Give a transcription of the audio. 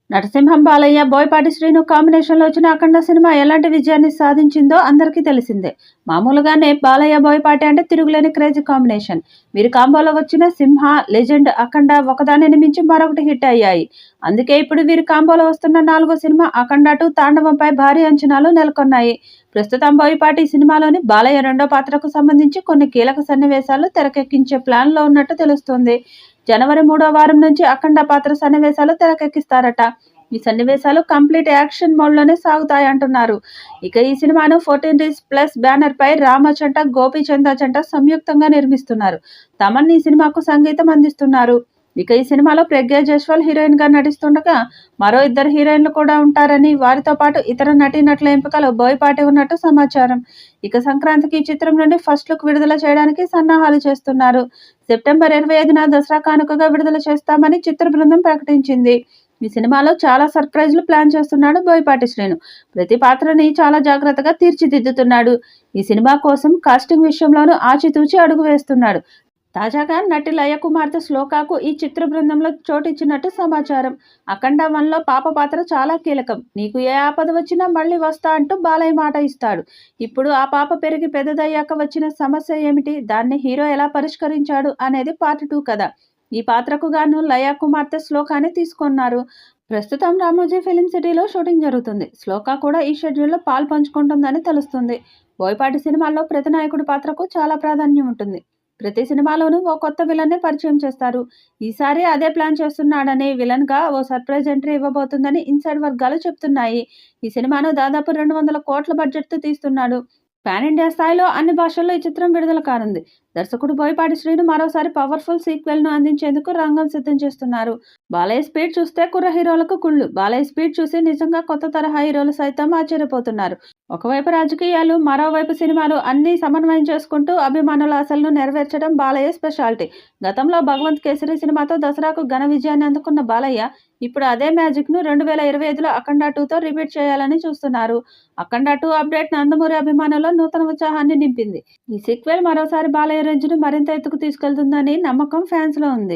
నరసింహం బాలయ్య, బోయపాటి శ్రీను కాంబినేషన్లో వచ్చిన అఖండ సినిమా ఎలాంటి విజయాన్ని సాధించిందో అందరికీ తెలిసిందే. మామూలుగానే బాలయ్య, బోయపాటి అంటే తిరుగులేని క్రేజీ కాంబినేషన్. వీరి కాంబోలో వచ్చిన సింహ, లెజెండ్, అఖండ ఒకదానిని మించి మరొకటి హిట్ అయ్యాయి. అందుకే ఇప్పుడు వీరి కాంబోలో వస్తున్న 4గో సినిమా అఖండ 2 తాండవంపై భారీ అంచనాలు నెలకొన్నాయి. ప్రస్తుతం బోయపాటి సినిమాలోని బాలయ్య రెండో పాత్రకు సంబంధించి కొన్ని కీలక సన్నివేశాలు తెరకెక్కించే ప్లాన్లో ఉన్నట్టు తెలుస్తోంది. జనవరి 3వ వారం నుంచి అఖండ పాత్ర సన్నివేశాలు తెరకెక్కిస్తారట. ఈ సన్నివేశాలు కంప్లీట్ యాక్షన్ మోడ్లోనే సాగుతాయంటున్నారు. ఇక ఈ సినిమాను 14 బ్యానర్ పై రామచంట, గోపీచంద జంట సంయుక్తంగా నిర్మిస్తున్నారు. తమన్ ఈ సినిమాకు సంగీతం అందిస్తున్నారు. ఇక ఈ సినిమాలో ప్రజ్ఞా జైస్వాల్ హీరోయిన్ గా నటిస్తుండగా మరో 2 హీరోయిన్లు కూడా ఉంటారని, వారితో పాటు ఇతర నటీనటుల ఎంపికలో బోయపాటి ఉన్నట్టు సమాచారం. ఇక సంక్రాంతికి ఈ చిత్రం నుండి ఫస్ట్ లుక్ విడుదల చేయడానికి సన్నాహాలు చేస్తున్నారు. సెప్టెంబర్ 25న దసరా కానుకగా విడుదల చేస్తామని చిత్ర బృందం ప్రకటించింది. ఈ సినిమాలో చాలా సర్ప్రైజ్లు ప్లాన్ చేస్తున్నాడు బోయపాటి శ్రీను. ప్రతి పాత్రని చాలా జాగ్రత్తగా తీర్చిదిద్దుతున్నాడు. ఈ సినిమా కోసం కాస్టింగ్ విషయంలోనూ ఆచితూచి అడుగు వేస్తున్నాడు. తాజాగా నటి లయ కుమార్తె శ్లోకాకు ఈ చిత్ర బృందంలో చోటిచ్చినట్టు సమాచారం. అఖండ 1లో పాప పాత్ర చాలా కీలకం. నీకు ఏ ఆపద వచ్చినా మళ్ళీ వస్తా అంటూ బాలయ్య మాట ఇస్తాడు. ఇప్పుడు ఆ పాప పెరిగి పెద్దదయ్యాక వచ్చిన సమస్య ఏమిటి, దాన్ని హీరో ఎలా పరిష్కరించాడు అనేది పార్ట్ 2 కథ. ఈ పాత్రకు గాను లయ కుమార్తె శ్లోకాని తీసుకున్నారు. ప్రస్తుతం రామోజీ ఫిలిం సిటీలో షూటింగ్ జరుగుతుంది. శ్లోక కూడా ఈ షెడ్యూల్లో పాలు పంచుకుంటుందని తెలుస్తుంది. బోయపాటి సినిమాల్లో ప్రతి నాయకుడి పాత్రకు చాలా ప్రాధాన్యం ఉంటుంది. ప్రతి సినిమాలోనూ ఓ కొత్త విలన్ని పరిచయం చేస్తారు. ఈసారి అదే ప్లాన్ చేస్తున్నాడని, విలన్ గా ఓ సర్ప్రైజ్ ఎంట్రీ ఇవ్వబోతుందని ఇన్సైడ్ వర్గాలు చెప్తున్నాయి. ఈ సినిమాను దాదాపు 200 కోట్ల బడ్జెట్తో తీస్తున్నాడు. పాన్ ఇండియా స్థాయిలో అన్ని భాషల్లో ఈ చిత్రం విడుదల కానుంది. దర్శకుడు బోయపాటి శ్రీను మరోసారి పవర్ఫుల్ సీక్వెల్ ను అందించేందుకు రంగం సిద్ధం చేస్తున్నారు. బాలయ్య స్పీడ్ చూస్తే కుర్ర హీరోలకు కుళ్ళు. బాలయ్య స్పీడ్ చూసి నిజంగా కొత్త తరహా హీరోలు సైతం ఆశ్చర్యపోతున్నారు. ఒకవైపు రాజకీయాలు, మరోవైపు సినిమాలు అన్నీ సమన్వయం చేసుకుంటూ అభిమానుల ఆశలను నెరవేర్చడం బాలయ్య స్పెషాలిటీ. గతంలో భగవంత్ కేసరి సినిమాతో దసరాకు ఘన విజయాన్ని అందుకున్న బాలయ్య ఇప్పుడు అదే మ్యాజిక్ ను 2025లో అఖండ 2తో రిపీట్ చేయాలని చూస్తున్నారు. అఖండ 2 అప్డేట్ నందమూరి అభిమానుల్లో నూతన ఉత్సాహాన్ని నింపింది. ఈ సీక్వెల్ మరోసారి బాలయ్య రేంజ్ ను మరింత ఎత్తుకు తీసుకెళ్తుందని నమ్మకం ఫ్యాన్స్ లో ఉంది.